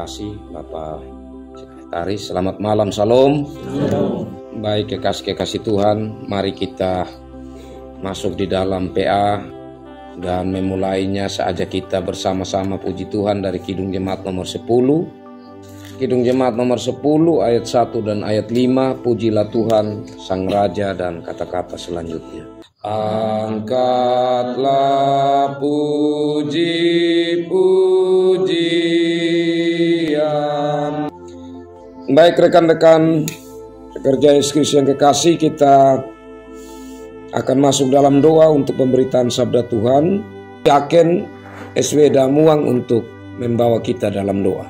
kasih Bapak Sekretaris. Selamat malam, Salam. Baik, kekasih Tuhan, mari kita masuk di dalam PA dan memulainya saja kita bersama-sama puji Tuhan dari Kidung Jemaat nomor 10. Kidung Jemaat nomor 10 ayat 1 dan ayat 5. Pujilah Tuhan Sang Raja, dan kata-kata selanjutnya. Angkatlah puji-pujian. Baik rekan-rekan pekerja Yesus Kristus yang kekasih, kita akan masuk dalam doa untuk pemberitaan sabda Tuhan. Yakin SW Damuang untuk membawa kita dalam doa.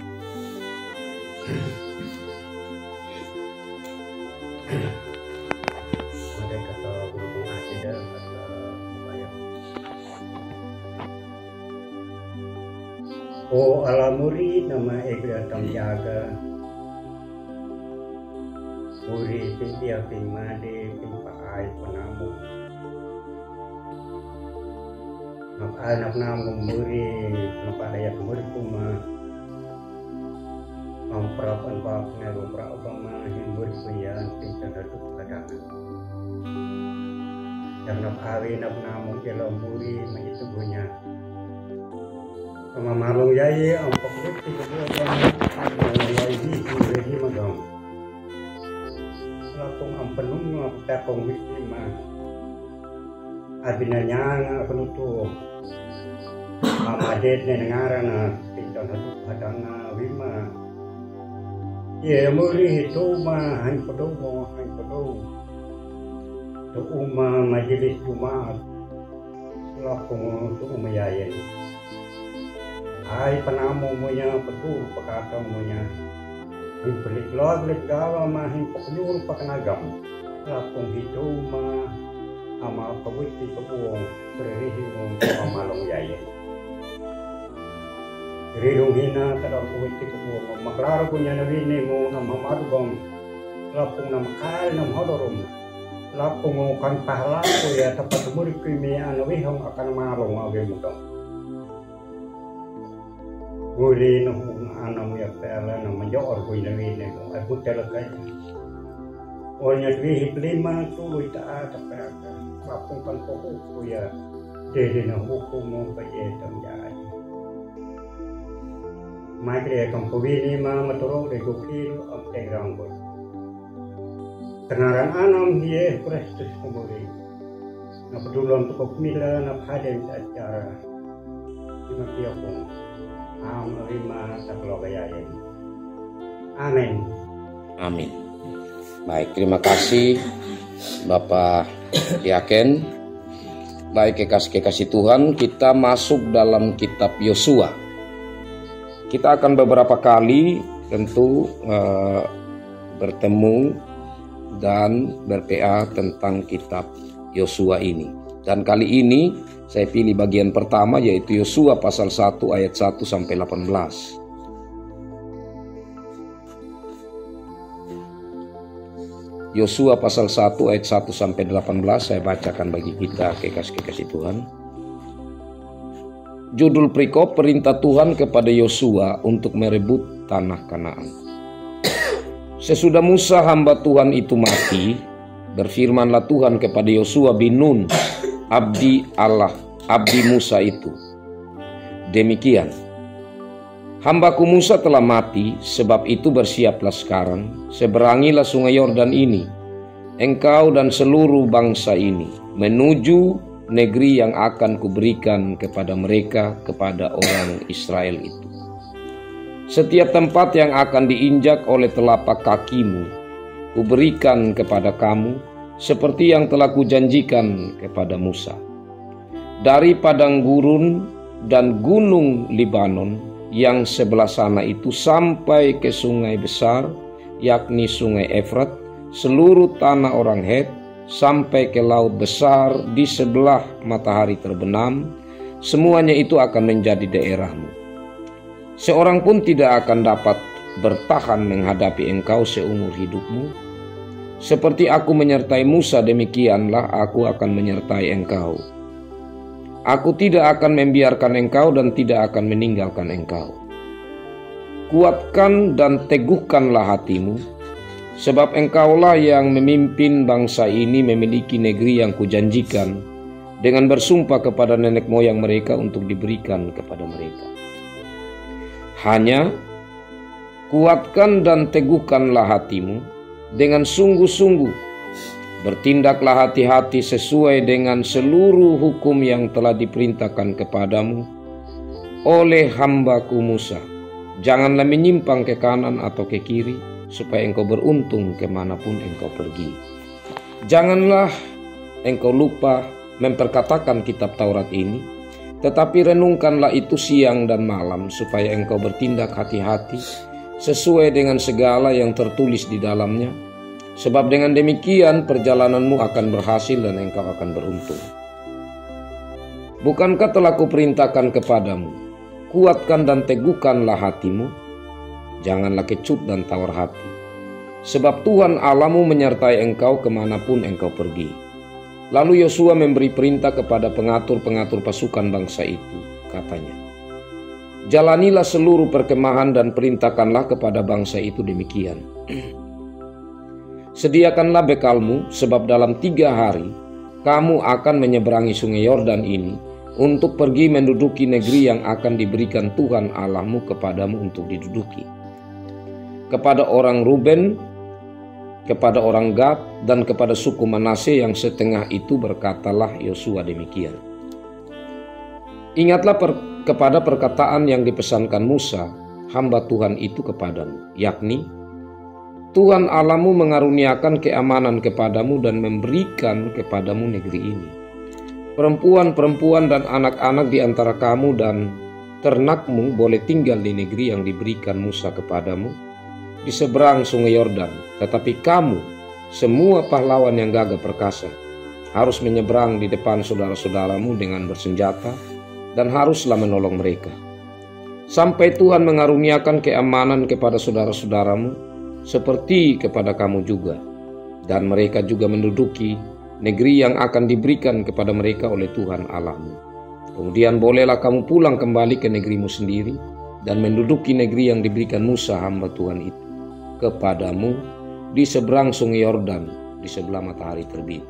O alamuri nama egra tam jaga Uri pintia pimade pimpaai panamu Nap anak namu muri napadaya muri kuma Amperapan papnya rumpra obama himbur kuyan pinta daduk kadangan Yang nap awi nap namu jelam muri menyitu punya Sama malung yai ampok bukti kebuatan malung yai di ready magam lapung ampenung apa kong bukti mah abinanya penutup amadet nengarana pintar haduk hadana wima ye muri itu mah han podo tu majelis Jumat lapung tu yayen Hai penamu munya betul pekatong munya Himpelik log lek gawa mah himpok nyur pakanagam Lapung hidu mah ama kawiti kebuong Berihimong kamalong yayin Ridung hina kadang kawiti kebuong Maklaro punya nawini mo namamadugam Lapung namakal namhodorum Lapung kan pahlaku ya tepat murid kimia nawihong akan malong awe mudong Guri nung anam ya pela nang major ko inawi ne mo ay butel kay onya dwi lima tuloy ta pera kapung kan ko ya dede na hukum mo pa etam jay magre kam ko ni ma maturo de gokil am tegrang ko tenaran anam hiye Kristus kumuri na pedulon to mila na phaden acara ina piyapong Amin. Amin. Baik, terima kasih Bapak Yaken. Baik, kekasih Tuhan, kita masuk dalam kitab Yosua. Kita akan beberapa kali tentu bertemu dan ber-PA tentang kitab Yosua ini. Dan kali ini saya pilih bagian pertama, yaitu Yosua pasal 1 ayat 1 sampai 18. Yosua pasal 1 ayat 1 sampai 18 saya bacakan bagi kita kekasih Tuhan. Judul perikop, perintah Tuhan kepada Yosua untuk merebut tanah Kanaan. Sesudah Musa hamba Tuhan itu mati, berfirmanlah Tuhan kepada Yosua bin Nun, abdi Allah, abdi Musa itu. Demikian, hambaku Musa telah mati, sebab itu bersiaplah sekarang, seberangilah sungai Yordan ini, engkau dan seluruh bangsa ini, menuju negeri yang akan kuberikan kepada mereka, kepada orang Israel itu. Setiap tempat yang akan diinjak oleh telapak kakimu, kuberikan kepada kamu, seperti yang telah kujanjikan kepada Musa. Dari padang gurun dan gunung Libanon yang sebelah sana itu sampai ke sungai besar, yakni sungai Efrat, seluruh tanah orang Het, sampai ke laut besar di sebelah matahari terbenam, semuanya itu akan menjadi daerahmu. Seorang pun tidak akan dapat bertahan menghadapi engkau seumur hidupmu. Seperti aku menyertai Musa, demikianlah aku akan menyertai engkau. Aku tidak akan membiarkan engkau dan tidak akan meninggalkan engkau. kuatkan dan teguhkanlah hatimu, sebab engkaulah yang memimpin bangsa ini memiliki negeri yang kujanjikan dengan bersumpah kepada nenek moyang mereka untuk diberikan kepada mereka. Hanya kuatkan dan teguhkanlah hatimu dengan sungguh-sungguh. Bertindaklah hati-hati sesuai dengan seluruh hukum yang telah diperintahkan kepadamu oleh hamba-Ku Musa. Janganlah menyimpang ke kanan atau ke kiri, supaya engkau beruntung kemanapun engkau pergi. Janganlah engkau lupa memperkatakan kitab Taurat ini, tetapi renungkanlah itu siang dan malam, supaya engkau bertindak hati-hati sesuai dengan segala yang tertulis di dalamnya. Sebab dengan demikian perjalananmu akan berhasil dan engkau akan beruntung. Bukankah telah kuperintahkan kepadamu, kuatkan dan teguhkanlah hatimu, janganlah kecut dan tawar hati. Sebab Tuhan Allahmu menyertai engkau kemanapun engkau pergi. Lalu Yosua memberi perintah kepada pengatur-pengatur pasukan bangsa itu, katanya, jalanilah seluruh perkemahan dan perintahkanlah kepada bangsa itu demikian. Sediakanlah bekalmu, sebab dalam 3 hari kamu akan menyeberangi sungai Yordan ini untuk pergi menduduki negeri yang akan diberikan Tuhan Allahmu kepadamu untuk diduduki. Kepada orang Ruben, kepada orang Gad, dan kepada suku Manase yang setengah itu berkatalah Yosua demikian. Ingatlah kepada perkataan yang dipesankan Musa, hamba Tuhan itu kepadamu, yakni, Tuhan Allahmu mengaruniakan keamanan kepadamu dan memberikan kepadamu negeri ini. Perempuan-perempuan dan anak-anak di antara kamu dan ternakmu boleh tinggal di negeri yang diberikan Musa kepadamu di seberang sungai Yordan. Tetapi kamu, semua pahlawan yang gagah perkasa, harus menyeberang di depan saudara-saudaramu dengan bersenjata dan haruslah menolong mereka. Sampai Tuhan mengaruniakan keamanan kepada saudara-saudaramu seperti kepada kamu juga, dan mereka juga menduduki negeri yang akan diberikan kepada mereka oleh Tuhan Allahmu. Kemudian bolehlah kamu pulang kembali ke negerimu sendiri dan menduduki negeri yang diberikan Musa hamba Tuhan itu kepadamu di seberang sungai Yordan, di sebelah matahari terbit.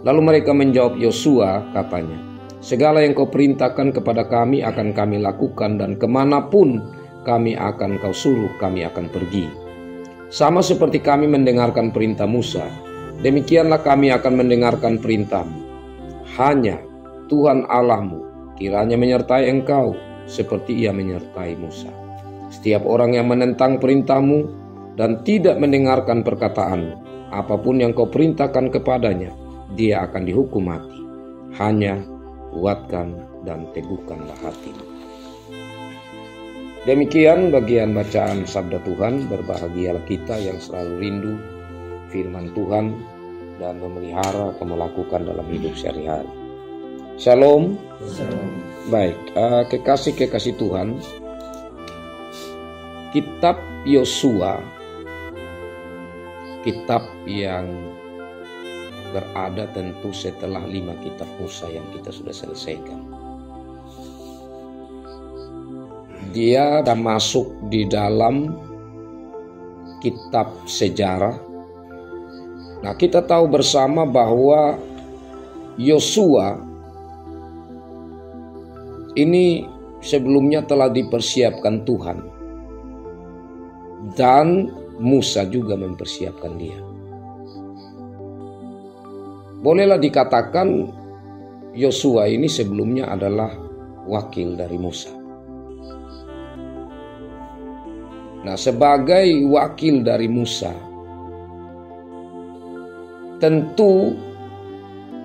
Lalu mereka menjawab Yosua, katanya, segala yang kau perintahkan kepada kami akan kami lakukan, dan kemanapun kami akan kau suruh kami akan pergi. Sama seperti kami mendengarkan perintah Musa, demikianlah kami akan mendengarkan perintahmu. Hanya Tuhan Allahmu kiranya menyertai engkau seperti ia menyertai Musa. Setiap orang yang menentang perintahmu dan tidak mendengarkan perkataanmu, apapun yang kau perintahkan kepadanya, dia akan dihukum mati. Hanya kuatkan dan teguhkanlah hatimu. Demikian bagian bacaan sabda Tuhan. Berbahagialah kita yang selalu rindu firman Tuhan dan memelihara atau melakukan dalam hidup sehari-hari. Shalom. Baik, kekasih-kekasih Tuhan, kitab Yosua, kitab yang berada tentu setelah 5 kitab Musa yang kita sudah selesaikan. Dia sudah masuk di dalam kitab sejarah. Nah, kita tahu bersama bahwa Yosua ini sebelumnya telah dipersiapkan Tuhan, dan Musa juga mempersiapkan dia. Bolehlah dikatakan Yosua ini sebelumnya adalah wakil dari Musa. Nah, sebagai wakil dari Musa, tentu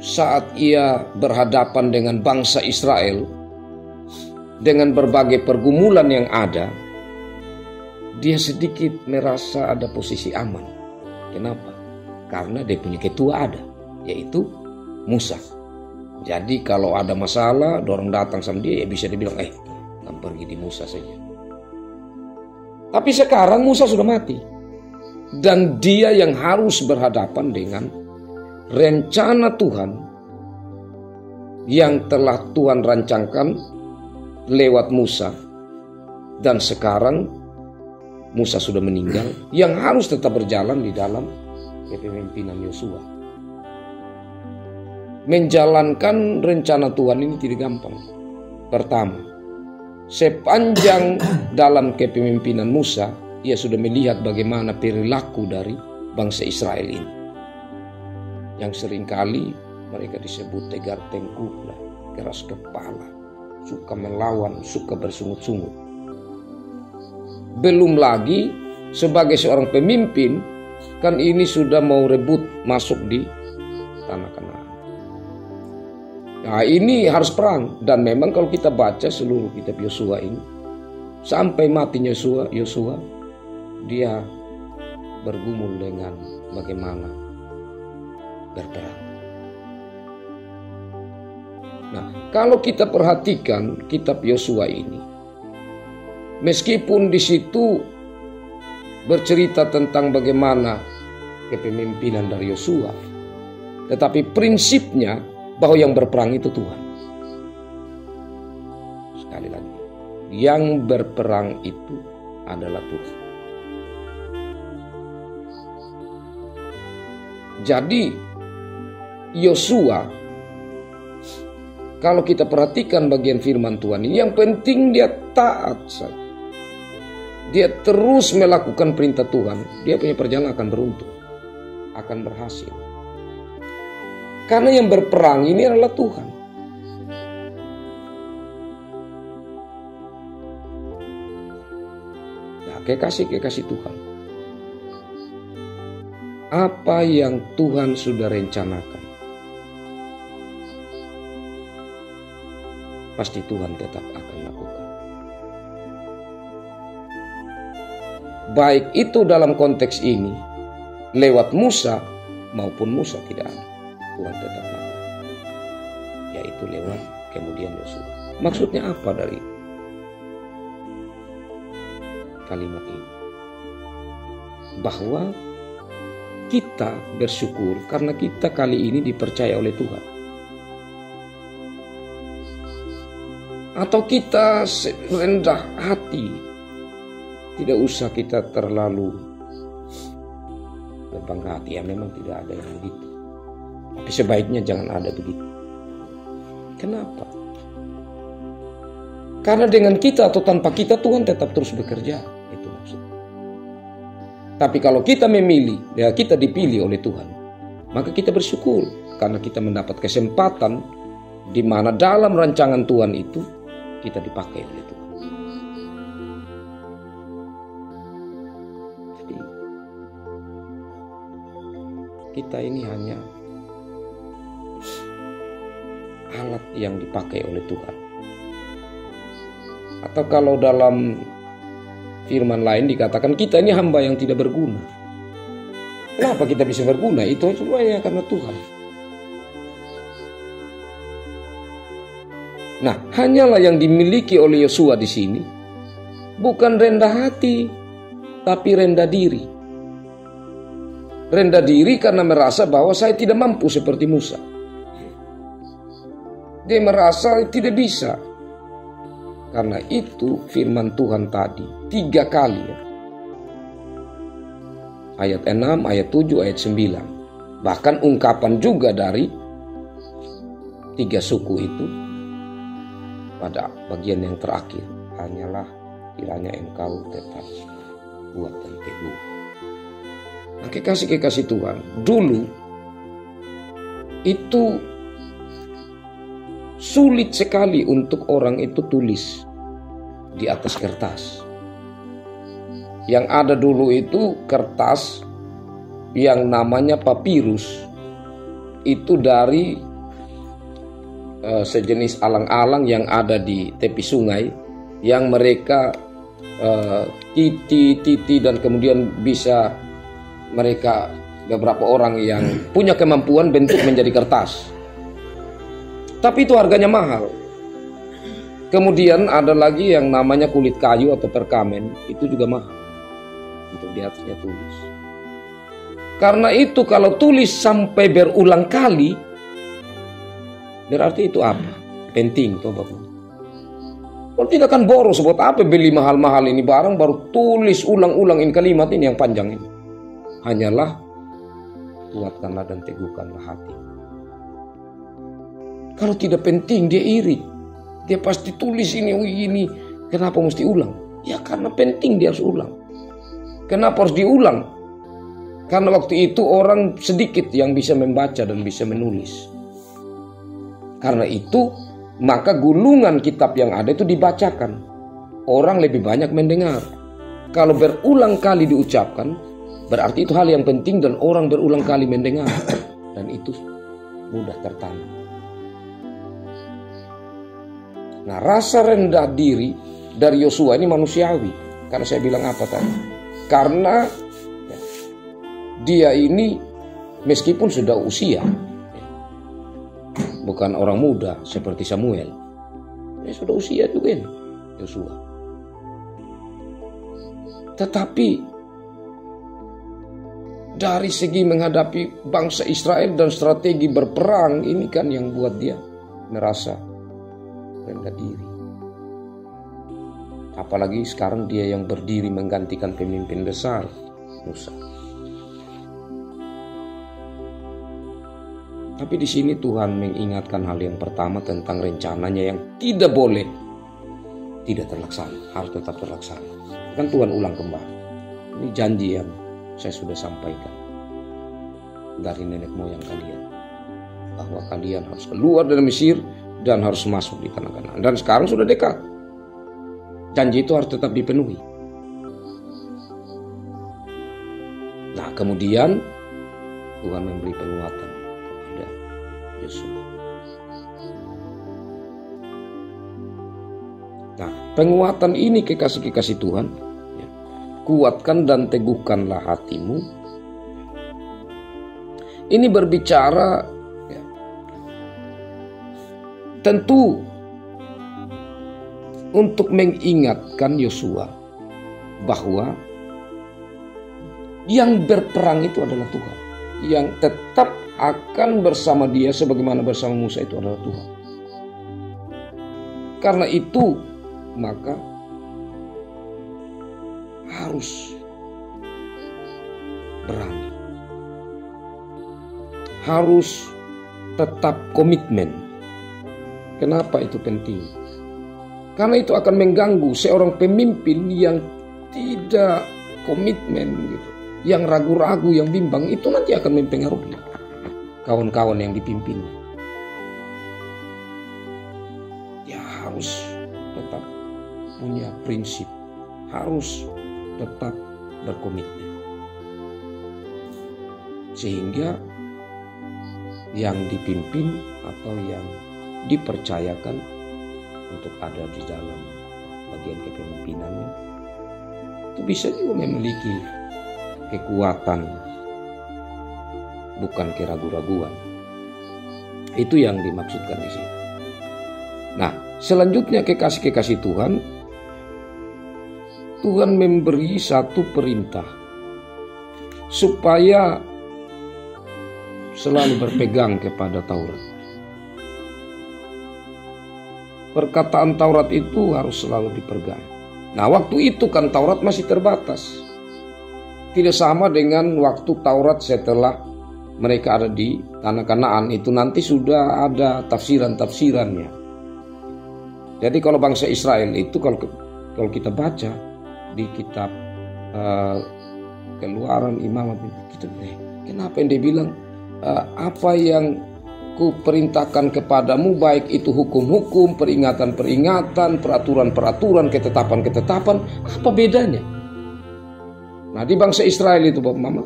saat ia berhadapan dengan bangsa Israel dengan berbagai pergumulan yang ada, dia sedikit merasa ada posisi aman. Kenapa? Karena dia punya ketua ada, yaitu Musa. Jadi kalau ada masalah, orang datang sama dia, ya bisa dibilang, kamu pergi di Musa saja. Tapi sekarang Musa sudah mati, dan dia yang harus berhadapan dengan rencana Tuhan yang telah Tuhan rancangkan lewat Musa, dan sekarang Musa sudah meninggal, yang harus tetap berjalan di dalam kepemimpinan Yosua. Menjalankan rencana Tuhan ini tidak gampang. Pertama, sepanjang dalam kepemimpinan Musa, ia sudah melihat bagaimana perilaku dari bangsa Israel ini, yang seringkali mereka disebut tegar tengkuk, keras kepala, suka melawan, suka bersungut-sungut. Belum lagi sebagai seorang pemimpin, kan ini sudah mau rebut masuk di tanah Kanaan. Nah, ini harus perang. Dan memang kalau kita baca seluruh kitab Yosua ini, sampai matinya Yosua, dia bergumul dengan bagaimana berperang. Nah, kalau kita perhatikan kitab Yosua ini, meskipun di situ bercerita tentang bagaimana kepemimpinan dari Yosua, tetapi prinsipnya bahwa yang berperang itu Tuhan. Sekali lagi, yang berperang itu adalah Tuhan. Jadi Yosua, kalau kita perhatikan bagian firman Tuhan ini, yang penting dia taat saja. Dia terus melakukan perintah Tuhan, dia punya perjalanan akan beruntung, akan berhasil. Karena yang berperang ini adalah Tuhan. Nah, kekasih Tuhan, apa yang Tuhan sudah rencanakan, pasti Tuhan tetap akan lakukan. Baik itu dalam konteks ini lewat Musa maupun Musa tidak ada, Tuhan tetap lakukan, yaitu lewat kemudian Yosua. Maksudnya apa dari kalimat ini? Bahwa kita bersyukur karena kita kali ini dipercaya oleh Tuhan. Atau kita rendah hati, tidak usah kita terlalu berbangga hati. Ya memang tidak ada yang begitu, tapi sebaiknya jangan ada begitu. Kenapa? Karena dengan kita atau tanpa kita, Tuhan tetap terus bekerja. Itu maksudnya. Tapi kalau kita memilih, ya kita dipilih oleh Tuhan, maka kita bersyukur karena kita mendapat kesempatan di mana dalam rancangan Tuhan itu kita dipakai oleh Tuhan. Jadi kita ini hanya alat yang dipakai oleh Tuhan. Atau kalau dalam firman lain dikatakan kita ini hamba yang tidak berguna. Kenapa kita bisa berguna? Itu semuanya karena Tuhan. Nah, hanyalah yang dimiliki oleh Yosua di sini bukan rendah hati, tapi rendah diri. Rendah diri karena merasa bahwa saya tidak mampu seperti Musa. Dia merasa tidak bisa. Karena itu firman Tuhan tadi 3 kali ya. Ayat 6, ayat 7, ayat 9. Bahkan ungkapan juga dari 3 suku itu pada bagian yang terakhir. Hanyalah kiranya engkau tetap kuat dan teguh. Nah, kekasih Tuhan, dulu itu sulit sekali untuk orang itu tulis di atas kertas. Yang ada dulu itu kertas yang namanya papirus. Itu dari sejenis alang-alang yang ada di tepi sungai, yang mereka titi dan kemudian bisa mereka beberapa orang yang punya kemampuan bentuk menjadi kertas. Tapi itu harganya mahal. Kemudian ada lagi yang namanya kulit kayu atau perkamen, itu juga mahal untuk di atasnya tulis. Karena itu kalau tulis sampai berulang kali, berarti itu apa? Penting toh Bapak. Kalau tidak kan boros, buat apa beli mahal-mahal ini barang baru tulis ulang-ulang ini kalimat ini yang panjang ini. Hanyalah kuatkanlah dan teguhkanlah hati. Kalau tidak penting dia iri. Dia pasti tulis ini. Kenapa mesti ulang? Ya karena penting dia harus ulang. Kenapa harus diulang? Karena waktu itu orang sedikit yang bisa membaca dan bisa menulis. Karena itu maka gulungan kitab yang ada itu dibacakan. Orang lebih banyak mendengar. Kalau berulang kali diucapkan, berarti itu hal yang penting dan orang berulang kali mendengar. Dan itu mudah tertanam. Nah, rasa rendah diri dari Yosua ini manusiawi. Karena saya bilang apa tadi? Karena dia ini meskipun sudah usia, bukan orang muda seperti Samuel. Sudah usia juga ini Yosua. Tetapi dari segi menghadapi bangsa Israel dan strategi berperang ini kan yang buat dia merasa rendah diri. Apalagi sekarang dia yang berdiri menggantikan pemimpin besar Musa. Tapi di sini Tuhan mengingatkan hal yang pertama tentang rencananya yang tidak boleh tidak terlaksana, harus tetap terlaksana. Kan Tuhan ulang kembali. Ini janji yang saya sudah sampaikan dari nenek moyang kalian, bahwa kalian harus keluar dari Mesir dan harus masuk di tanah Kanaan. Dan sekarang sudah dekat. Janji itu harus tetap dipenuhi. Nah, kemudian Tuhan memberi penguatan kepada Yosua. Nah, penguatan ini kekasih-kekasih Tuhan, ya, kuatkan dan teguhkanlah hatimu. Ini berbicara, ya, tentu untuk mengingatkan Yosua bahwa yang berperang itu adalah Tuhan. Yang tetap akan bersama dia sebagaimana bersama Musa itu adalah Tuhan. Karena itu maka harus berani. Harus tetap komitmen. Kenapa itu penting? Karena itu akan mengganggu seorang pemimpin yang tidak komitmen gitu. Yang ragu-ragu, yang bimbang, itu nanti akan mempengaruhi kawan-kawan yang dipimpinnya. Ya harus tetap punya prinsip, harus tetap berkomitmen. Sehingga yang dipimpin atau yang dipercayakan untuk ada di dalam bagian kepemimpinannya itu bisa juga memiliki kekuatan, bukan keraguan-raguan. Itu yang dimaksudkan di sini. Nah, selanjutnya kekasih-kekasih Tuhan, Tuhan memberi satu perintah supaya selalu berpegang kepada Taurat. Perkataan Taurat itu harus selalu dipegang. Nah, waktu itu kan Taurat masih terbatas. Tidak sama dengan waktu Taurat setelah mereka ada di tanah Kanaan. Itu nanti sudah ada tafsiran-tafsirannya. Jadi kalau bangsa Israel itu kalau kita baca di kitab Keluaran, Imamat, kita kenapa yang dia bilang apa yang ku perintahkan kepadamu, baik itu hukum-hukum, peringatan-peringatan, peraturan-peraturan, ketetapan-ketetapan, apa bedanya? Nah, di bangsa Israel itu Bapak Mama,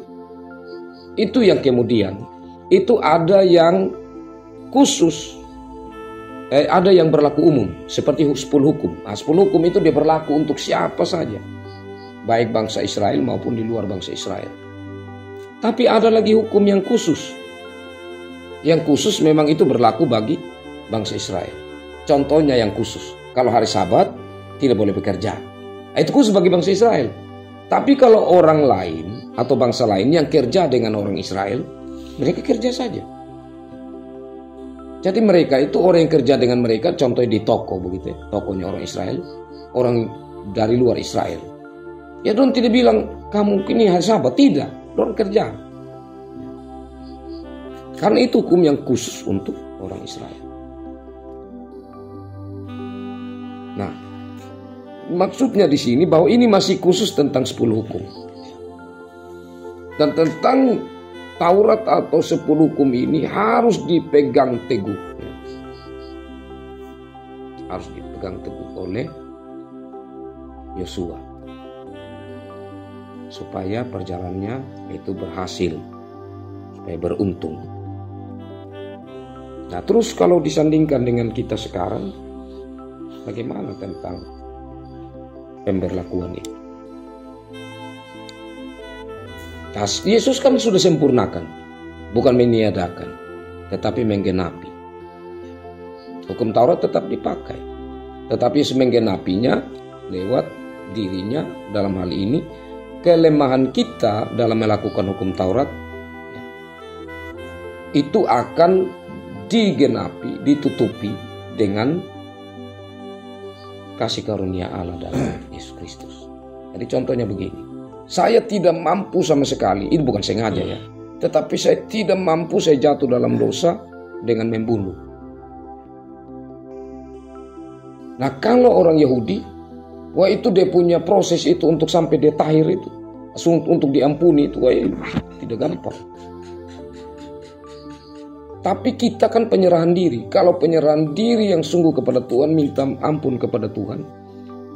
itu yang kemudian itu ada yang khusus, ada yang berlaku umum seperti 10 hukum. Nah, 10 hukum itu dia berlaku untuk siapa saja, baik bangsa Israel maupun di luar bangsa Israel. Tapi ada lagi hukum yang khusus. Yang khusus memang itu berlaku bagi bangsa Israel. Contohnya yang khusus, kalau hari Sabat tidak boleh bekerja. Nah, itu khusus bagi bangsa Israel. Tapi kalau orang lain atau bangsa lain yang kerja dengan orang Israel, mereka kerja saja. Jadi mereka itu orang yang kerja dengan mereka, contohnya di toko begitu ya, tokonya orang Israel, orang dari luar Israel. Ya Don tidak bilang kamu ini hari Sabat, tidak, Don kerja. Karena itu hukum yang khusus untuk orang Israel. Nah, maksudnya di sini bahwa ini masih khusus tentang 10 hukum. Dan tentang Taurat atau 10 hukum ini harus dipegang teguh. Harus dipegang teguh oleh Yosua. Supaya perjalanannya itu berhasil. Supaya beruntung. Nah terus kalau disandingkan dengan kita sekarang, bagaimana tentang pemberlakuan itu? Yesus kan sudah sempurnakan, bukan meniadakan, tetapi menggenapi. Hukum Taurat tetap dipakai, tetapi menggenapinya lewat dirinya. Dalam hal ini, kelemahan kita dalam melakukan hukum Taurat itu akan digenapi, ditutupi dengan kasih karunia Allah dalam Yesus Kristus. Jadi contohnya begini. Saya tidak mampu sama sekali, ini bukan sengaja ya, tetapi saya tidak mampu, saya jatuh dalam dosa dengan membunuh. Nah kalau orang Yahudi, wah itu dia punya proses itu untuk sampai dia tahir itu, untuk diampuni itu, wah tidak gampang. Tapi kita kan penyerahan diri. Kalau penyerahan diri yang sungguh kepada Tuhan, minta ampun kepada Tuhan,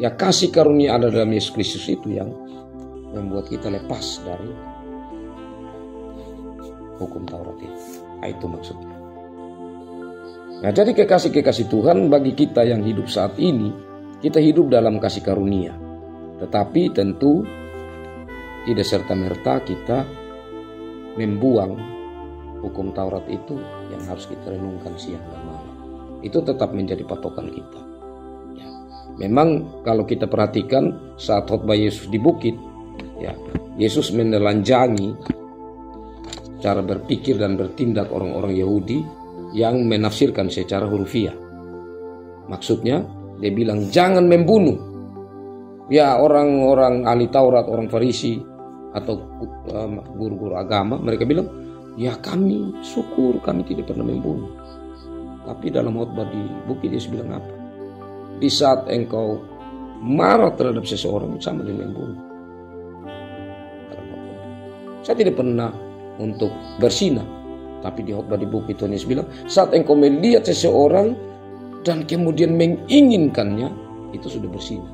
ya kasih karunia ada dalam Yesus Kristus itu yang membuat kita lepas dari hukum Taurat itu. Nah, itu maksudnya. Nah, jadi kekasih-kekasih Tuhan, bagi kita yang hidup saat ini, kita hidup dalam kasih karunia. Tetapi tentu tidak serta-merta kita membuang hukum Taurat itu yang harus kita renungkan siang dan malam. Itu tetap menjadi patokan kita. Ya. Memang kalau kita perhatikan saat khotbah Yesus di bukit, ya, Yesus menelanjangi cara berpikir dan bertindak orang-orang Yahudi yang menafsirkan secara hurufiah. Maksudnya, dia bilang jangan membunuh. Ya, orang-orang ahli Taurat, orang Farisi atau guru-guru agama, mereka bilang, ya kami syukur kami tidak pernah membunuh. Tapi dalam khotbah di bukit Yesus bilang apa? Di saat engkau marah terhadap seseorang sama dengan membunuh. Saya tidak pernah untuk bersinah, tapi di khotbah di bukit Tuhan Yesus bilang, saat engkau melihat seseorang dan kemudian menginginkannya, itu sudah bersinah.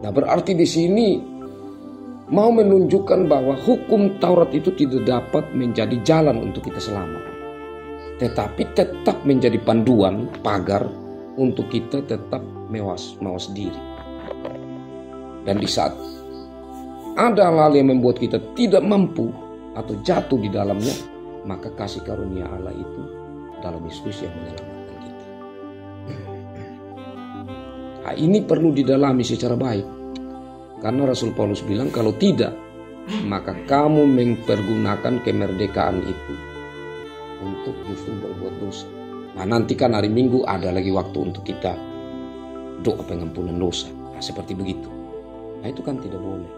Nah, berarti di sini mau menunjukkan bahwa hukum Taurat itu tidak dapat menjadi jalan untuk kita selamat, tetapi tetap menjadi panduan, pagar untuk kita tetap mawas diri. Dan di saat ada hal yang membuat kita tidak mampu atau jatuh di dalamnya, maka kasih karunia Allah itu dalam Yesus yang menyelamatkan kita. Nah, ini perlu didalami secara baik. Karena Rasul Paulus bilang kalau tidak, maka kamu mempergunakan kemerdekaan itu untuk justru berbuat dosa. Nah nanti kan hari Minggu ada lagi waktu untuk kita doa pengampunan dosa. Nah, seperti begitu. Nah itu kan tidak boleh.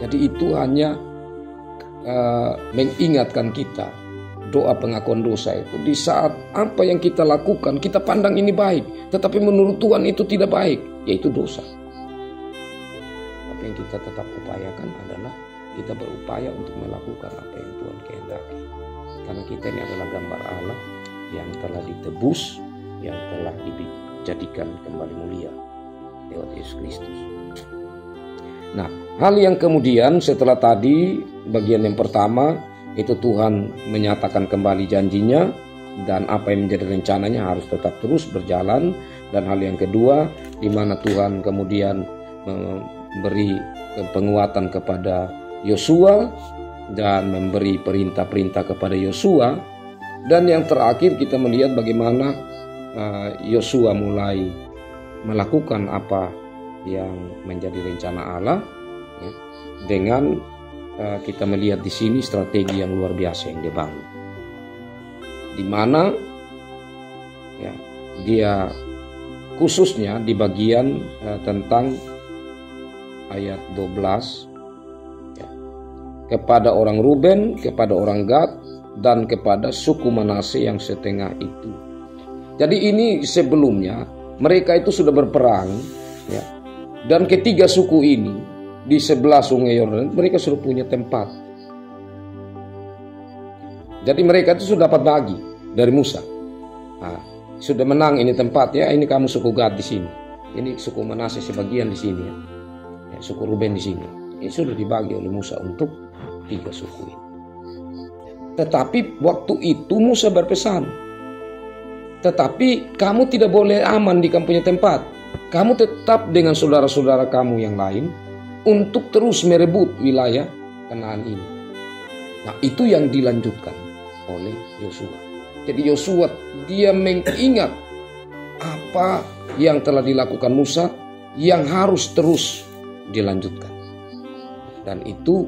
Jadi itu hanya mengingatkan kita doa pengakuan dosa itu di saat apa yang kita lakukan kita pandang ini baik, tetapi menurut Tuhan itu tidak baik, yaitu dosa. Tapi yang kita tetap upayakan adalah kita berupaya untuk melakukan apa yang Tuhan kehendaki. Karena kita ini adalah gambar Allah yang telah ditebus, yang telah dijadikan kembali mulia lewat Yesus Kristus. Nah, hal yang kemudian setelah tadi bagian yang pertama itu Tuhan menyatakan kembali janjinya dan apa yang menjadi rencananya harus tetap terus berjalan. Dan hal yang kedua di mana Tuhan kemudian memberi penguatan kepada Yosua dan memberi perintah-perintah kepada Yosua. Dan yang terakhir kita melihat bagaimana Yosua mulai melakukan apa yang menjadi rencana Allah ya, dengan kita melihat di sini strategi yang luar biasa yang dia bangun, di mana ya, dia khususnya di bagian tentang ayat 12 ya, kepada orang Ruben, kepada orang Gad, dan kepada suku Manase yang setengah itu. Jadi ini sebelumnya mereka itu sudah berperang ya, dan ketiga suku ini di sebelah sungai Yordan mereka sudah punya tempat. Jadi mereka itu sudah dapat bagi dari Musa. Nah, sudah menang ini tempat ya, ini kamu suku Gad di sini, ini suku Manase sebagian di sini ya, suku Ruben di sini. Ini sudah dibagi oleh Musa untuk tiga suku ini. Tetapi waktu itu Musa berpesan, tetapi kamu tidak boleh aman di kamu punya tempat. Kamu tetap dengan saudara-saudara kamu yang lain untuk terus merebut wilayah Kanaan ini. Nah, itu yang dilanjutkan oleh Yosua. Jadi Yosua dia mengingat apa yang telah dilakukan Musa yang harus terus dilanjutkan. Dan itu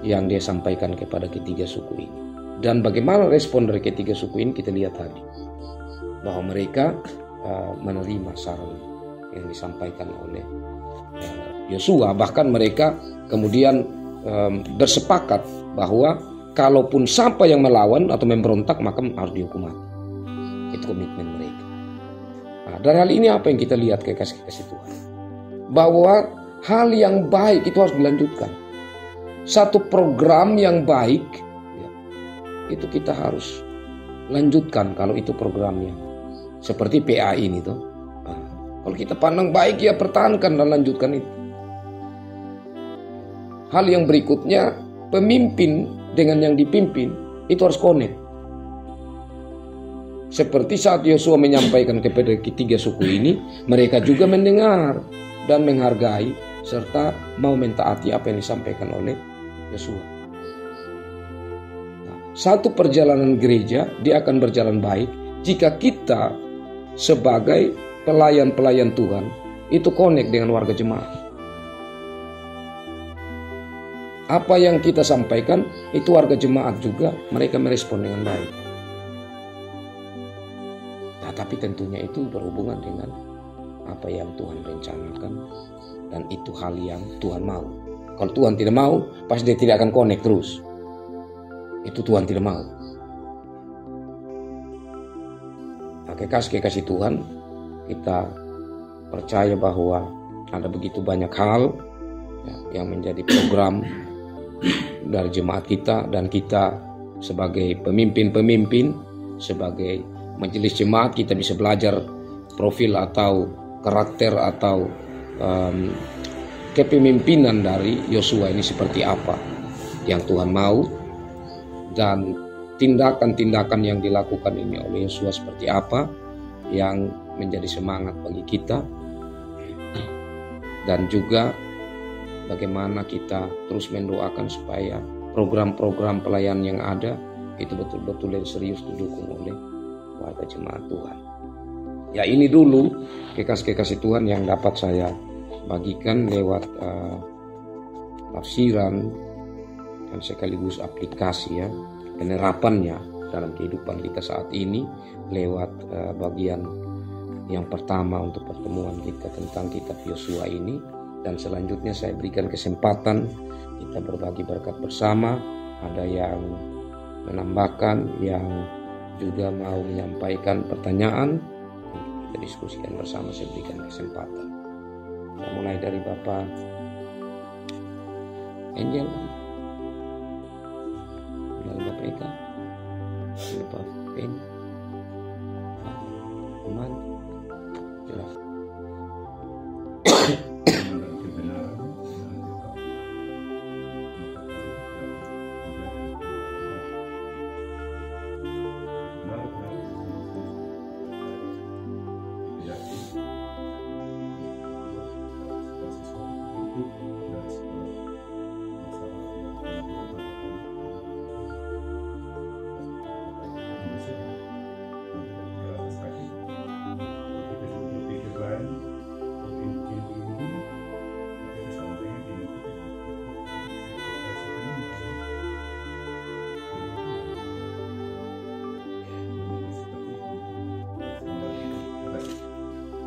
yang dia sampaikan kepada ketiga suku ini. Dan bagaimana respon dari ketiga suku ini kita lihat tadi. Bahwa mereka menerima saran yang disampaikan oleh Yosua. Bahkan mereka kemudian bersepakat bahwa kalaupun sampai yang melawan atau memberontak maka harus dihukum mati. Itu komitmen mereka. Nah, dari hal ini apa yang kita lihat kekasih-kekasih Tuhan? Bahwa hal yang baik itu harus dilanjutkan. Satu program yang baik ya, itu kita harus lanjutkan kalau itu programnya. Seperti PA ini tuh. Nah, kalau kita pandang baik ya pertahankan dan lanjutkan itu. Hal yang berikutnya, pemimpin dengan yang dipimpin itu harus connect. Seperti saat Yosua menyampaikan kepada ketiga suku ini, mereka juga mendengar dan menghargai serta mau mentaati apa yang disampaikan oleh Yosua. Nah, satu perjalanan gereja dia akan berjalan baik jika kita sebagai pelayan-pelayan Tuhan itu connect dengan warga jemaat. Apa yang kita sampaikan itu warga jemaat juga mereka merespon dengan baik. Nah, tapi tentunya itu berhubungan dengan apa yang Tuhan rencanakan dan itu hal yang Tuhan mau. Kalau Tuhan tidak mau, pasti dia tidak akan connect terus. Itu Tuhan tidak mau. Nah, kekasih Tuhan, kita percaya bahwa ada begitu banyak hal ya, yang menjadi program dari jemaat kita, dan kita sebagai pemimpin-pemimpin, sebagai majelis jemaat kita bisa belajar profil atau karakter atau kepemimpinan dari Yosua ini seperti apa yang Tuhan mau, dan tindakan-tindakan yang dilakukan ini oleh Yosua seperti apa yang menjadi semangat bagi kita, dan juga bagaimana kita terus mendoakan supaya program-program pelayan yang ada itu betul-betul yang serius didukung oleh warga jemaat Tuhan. Ya, ini dulu kekasih-kekasih Tuhan yang dapat saya bagikan lewat tafsiran dan sekaligus aplikasi ya, penerapannya dalam kehidupan kita saat ini lewat bagian yang pertama untuk pertemuan kita tentang kitab Yosua ini. Dan selanjutnya saya berikan kesempatan kita berbagi berkat bersama. Ada yang menambahkan, yang juga mau menyampaikan pertanyaan, kita diskusikan bersama. Saya berikan kesempatan. Kita mulai dari Bapak Angel, dari Bapak Eka, Bapak Ben, Pak Oman, jelas.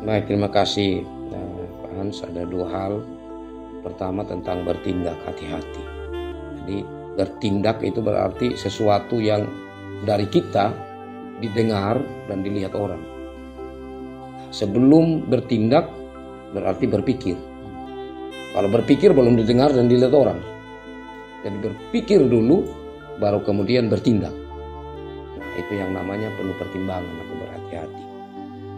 Baik, terima kasih Pak Hans. Ada dua hal. Pertama tentang bertindak, hati-hati. Jadi bertindak itu berarti sesuatu yang dari kita didengar dan dilihat orang. Sebelum bertindak berarti berpikir. Kalau berpikir belum didengar dan dilihat orang. Jadi berpikir dulu baru kemudian bertindak. Nah, itu yang namanya penuh pertimbangan atau berhati-hati.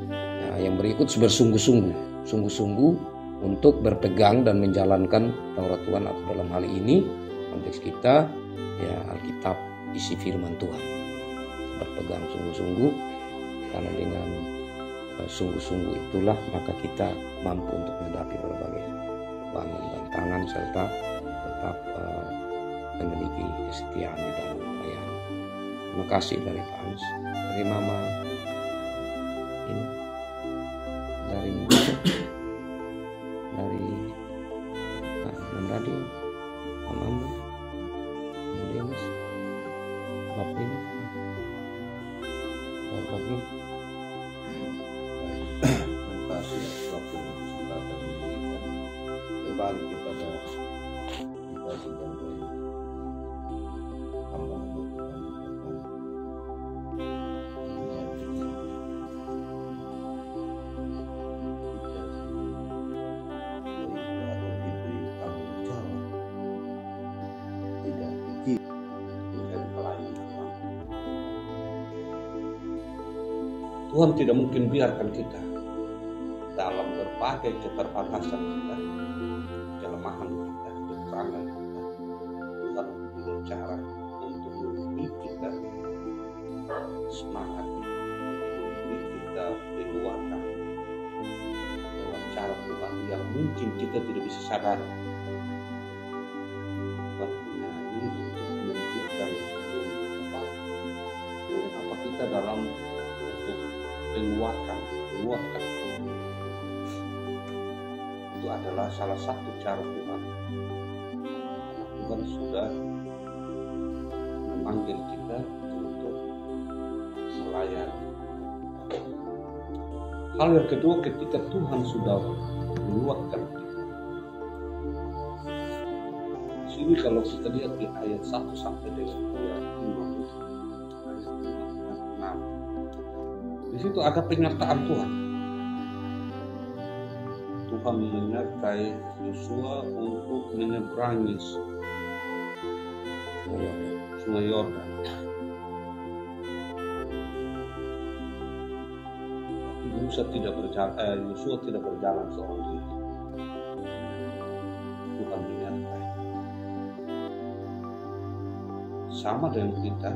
Nah, yang berikut bersungguh-sungguh untuk berpegang dan menjalankan Taurat Tuhan, atau dalam hal ini konteks kita ya Alkitab, isi firman Tuhan. Berpegang sungguh-sungguh, karena dengan sungguh-sungguh itulah maka kita mampu untuk menghadapi berbagai beban dan tantangan, serta tetap memiliki kesetiaan di dalam pelayanan. Terima kasih dari Pak Hans, dari Mama ini, dari Radio, Mama, kemudian Bapak ini, Bapak ini. Terima kasih atas waktu dan kesempatan yang diberikan. Kembali kepada kita sebagai hamba Tuhan. Tuhan tidak mungkin biarkan kita dalam berbagai keterbatasan kita, kelemahan kita, kekurangan kita. Tuhan punya cara untuk memberi kita semangat, memberi kita kekuatan dalam cara Tuhan yang mungkin kita tidak bisa sadar. Tuhan punya ini untuk menunjukkan apa kita dalam menguatkan itu adalah salah satu cara Tuhan. Tuhan sudah memanggil kita untuk melayani. Hal yang kedua, ketika Tuhan sudah menguatkan kita. Di sini kalau kita lihat di ayat 1 sampai dengan ayat 5. Di situ ada penyertaan Tuhan. Tuhan menyertai Yosua untuk menyeberangi Sungai Yordan. Yosua tidak berjalan seorang diri. Tuhan menyertai. Sama dengan kita.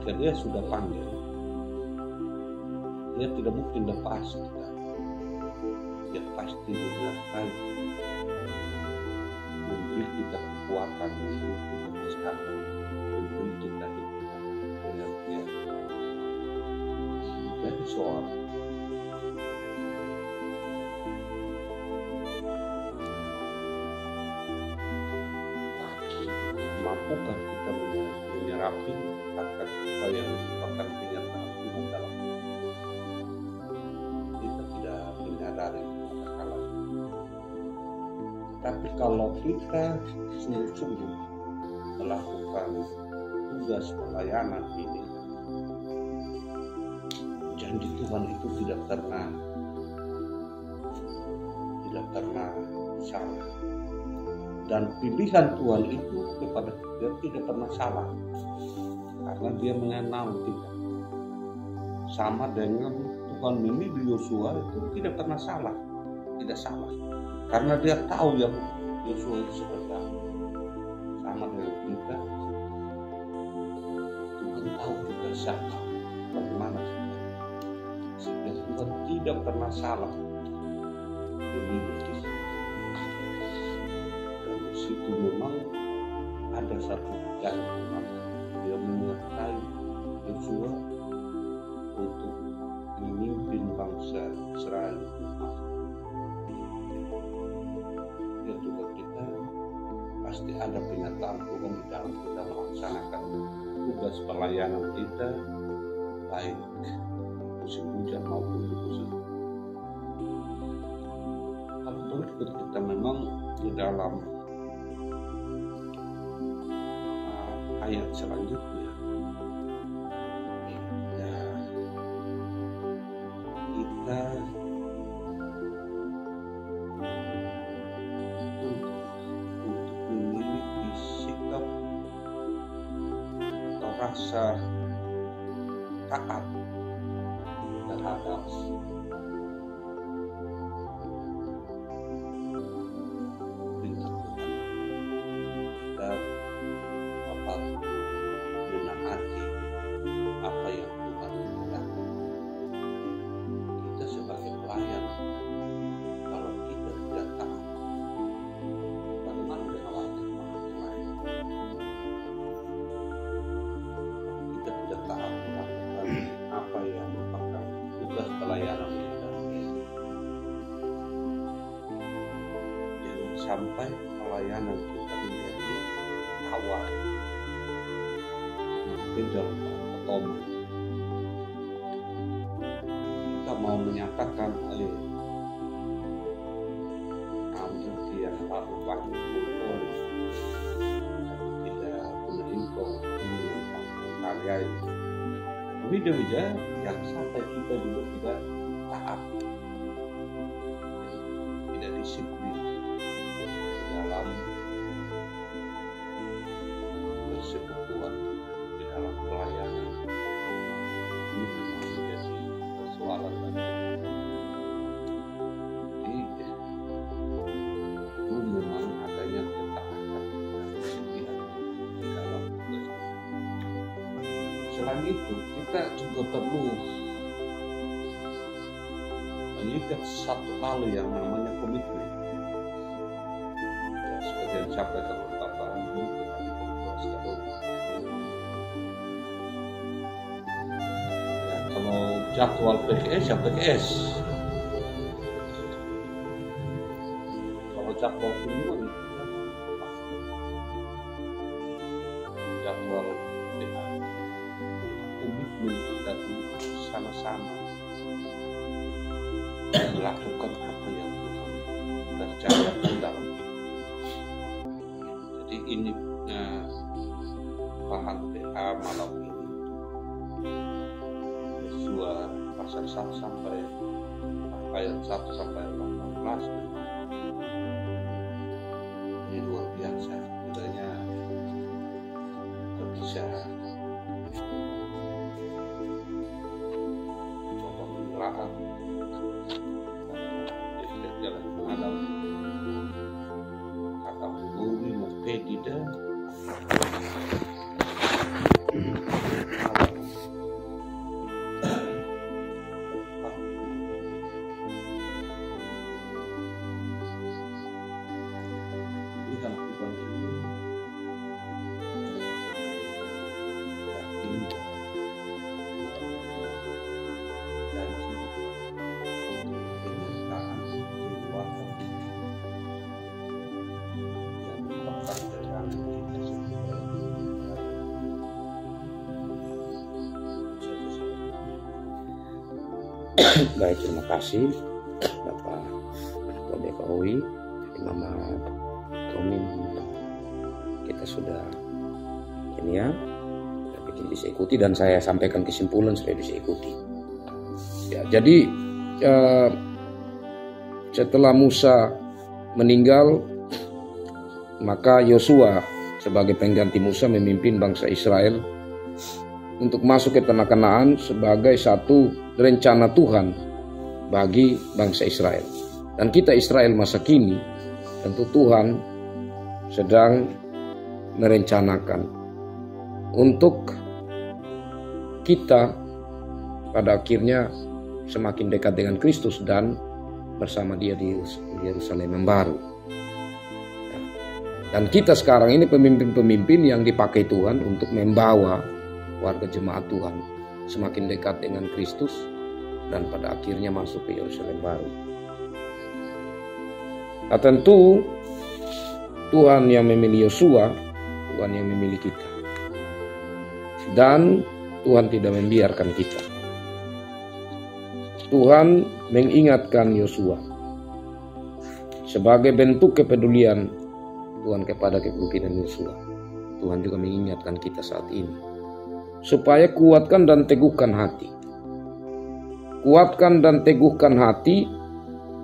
Ketika dia sudah panggil, dia tidak mungkin lepas kita. Dia pasti menyertai, memberi kita kekuatan, memberi kita kesehatan, memberi kita hidup. Dia menjadi seorang mampukah kita menyerapi akan apa yang merupakan kenyataan Tuhan dalam kita tidak menyadari kala. Tapi kalau kita sungguh-sungguh melakukan tugas pelayanan ini, janji Tuhan itu tidak pernah salah. Dan pilihan Tuhan itu kepada kita tidak pernah salah, karena dia mengenal kita. Sama dengan Tuhan memilih Yosua itu tidak pernah salah, tidak salah, karena dia tahu yang Yosua itu seperti apa. Sama dengan kita, Tuhan tahu kita siapa, bagaimana kita. Sehingga Tuhan tidak pernah salah memilih kita. Itu memang ada satu janji dia menyertai Yosua untuk memimpin bangsa Israel. Ya Tuhan, kita pasti ada penyertaan Tuhan di dalam kita melaksanakan tugas pelayanan kita, baik musim hujan maupun di musim. Kalau betul kita memang di dalam ayat selanjutnya, ya, kita untuk memiliki sikap atau rasa taat terhadap perintah Tuhan dan dapat menaati apa yang Tuhan kehendaki. Kita sebagai pelayan, kalau kita tidak taat, bagaimana dengan warga-warga lain? Kita tidak taat melakukan apa yang merupakan tugas pelayanan kita. Jangan sampai pelayanan kita menjadi tawar, beda atau kita mau menyatakan namun dia melakukan kontrol, tidak punya info tentang karya itu. Beda-beda yang sampai kita juga tidak taat, tidak disiplin dalam persekutuan, di dalam pelayanan. Ini memang menjadi persoalan bagi kita. Jadi itu memang adanya ketaatan dan kesetiaan di dalam tugas. Selain itu, kita juga perlu mengikat satu hal yang namanya komitmen. Ya, seperti yang disampaikan oleh Bapak Ibu, ya, kalau jadwal PKS ya PKS. Kalau jadwal kunjungan itu kan jadwal PKS. Komitmen kita sama-sama melakukan apa yang Tuhan kerjakan dalam hidup. Jadi ini bahan PA malam ini Yosua pasal 1 sampai ayat 1 sampai 18. Ini luar biasa, kiranya kita bisa coba menelaah jalan menghadap kata bumi mukti dan Baik, terima kasih Bapak Ketua BKOI, Mama Tommy. Kita sudah ini ya, bisa ikuti dan saya sampaikan kesimpulan supaya bisa ikuti. Ya, jadi setelah Musa meninggal, maka Yosua sebagai pengganti Musa memimpin bangsa Israel untuk masuk ke tanah Kanaan sebagai satu rencana Tuhan bagi bangsa Israel. Dan kita Israel masa kini, tentu Tuhan sedang merencanakan untuk kita pada akhirnya semakin dekat dengan Kristus dan bersama Dia di Yerusalem yang baru. Dan kita sekarang ini pemimpin-pemimpin yang dipakai Tuhan untuk membawa warga jemaat Tuhan semakin dekat dengan Kristus dan pada akhirnya masuk ke Yerusalem baru. Nah, tentu Tuhan yang memilih Yosua, Tuhan yang memilih kita. Dan Tuhan tidak membiarkan kita. Tuhan mengingatkan Yosua sebagai bentuk kepedulian Tuhan kepada kepemimpinan Yosua. Tuhan juga mengingatkan kita saat ini supaya kuatkan dan teguhkan hati. Kuatkan dan teguhkan hati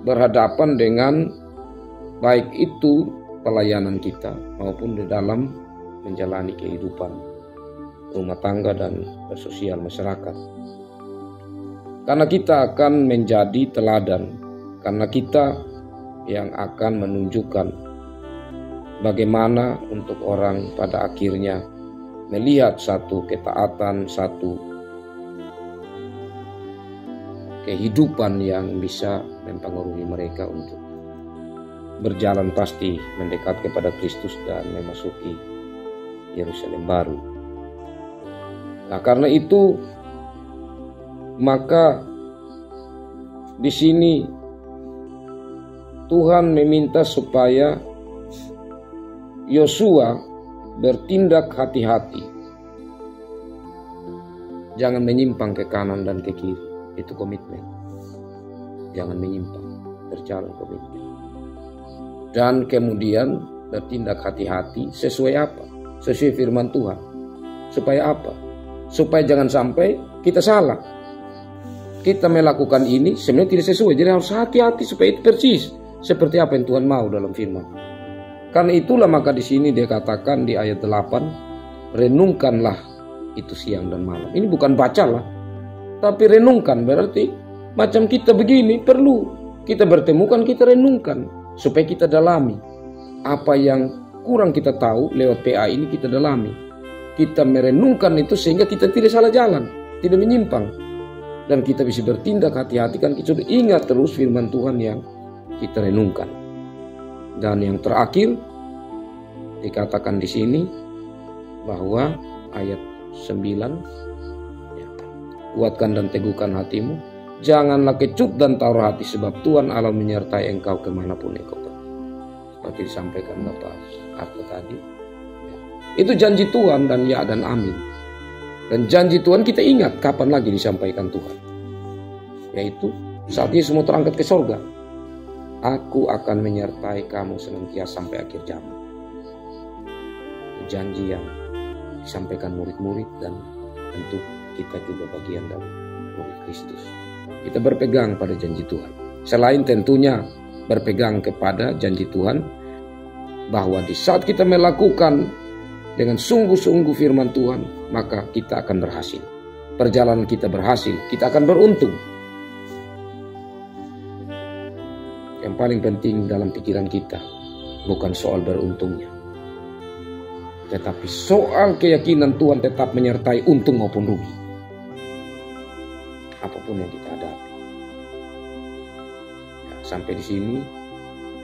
berhadapan dengan baik itu pelayanan kita maupun di dalam menjalani kehidupan rumah tangga dan bersosial masyarakat. Karena kita akan menjadi teladan, karena kita yang akan menunjukkan bagaimana untuk orang pada akhirnya melihat satu ketaatan, satu kehidupan yang bisa mempengaruhi mereka untuk berjalan pasti mendekat kepada Kristus dan memasuki Yerusalem baru. Nah, karena itu maka di sini Tuhan meminta supaya Yosua bertindak hati-hati. Jangan menyimpang ke kanan dan ke kiri. Itu komitmen. Jangan menyimpang, berjalan komitmen. Dan kemudian bertindak hati-hati sesuai apa? Sesuai firman Tuhan. Supaya apa? Supaya jangan sampai kita salah. Kita melakukan ini sebenarnya tidak sesuai. Jadi harus hati-hati supaya itu persis seperti apa yang Tuhan mau dalam firman. Karena itulah maka di sini dia katakan di ayat 8, renungkanlah itu siang dan malam. Ini bukan bacalah, tapi renungkan. Berarti macam kita begini perlu kita bertemukan, kita renungkan supaya kita dalami apa yang kurang kita tahu lewat PA ini, kita dalami. Kita merenungkan itu sehingga kita tidak salah jalan, tidak menyimpang, dan kita bisa bertindak hati-hati. Kan kita sudah ingat terus firman Tuhan yang kita renungkan. Dan yang terakhir dikatakan di sini bahwa ayat 9, ya, kuatkan dan teguhkan hatimu, janganlah kecut dan taruh hati, sebab Tuhan Allah menyertai engkau kemanapun engkau pergi. Seperti disampaikan Bapak Arto tadi, ya. Itu janji Tuhan dan ya dan amin. Dan janji Tuhan kita ingat kapan lagi disampaikan Tuhan, yaitu saat Yesus mau terangkat ke sorga. Aku akan menyertai kamu senantiasa sampai akhir zaman. Janji yang disampaikan murid-murid dan tentu kita juga bagian dari murid Kristus. Kita berpegang pada janji Tuhan. Selain tentunya berpegang kepada janji Tuhan, bahwa di saat kita melakukan dengan sungguh-sungguh firman Tuhan, maka kita akan berhasil. Perjalanan kita berhasil, kita akan beruntung. Yang paling penting dalam pikiran kita bukan soal beruntungnya, tetapi soal keyakinan Tuhan tetap menyertai untung maupun rugi. Apapun yang kita hadapi. Ya, sampai di sini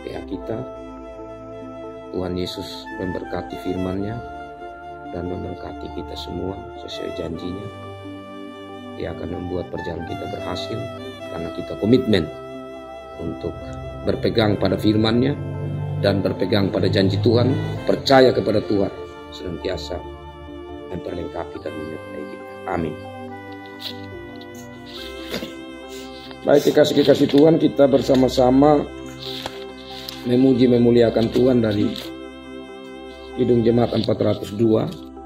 ya kita, Tuhan Yesus memberkati firman-Nya dan memberkati kita semua sesuai janjinya. Dia akan membuat perjalanan kita berhasil karena kita komitmen untuk berpegang pada firman-Nya dan berpegang pada janji Tuhan, percaya kepada Tuhan, senantiasa memperlengkapi dan menyertai kita. Amin. Baik, kekasih-kekasih Tuhan, kita bersama-sama memuji memuliakan Tuhan dari Kidung Jemaat 402.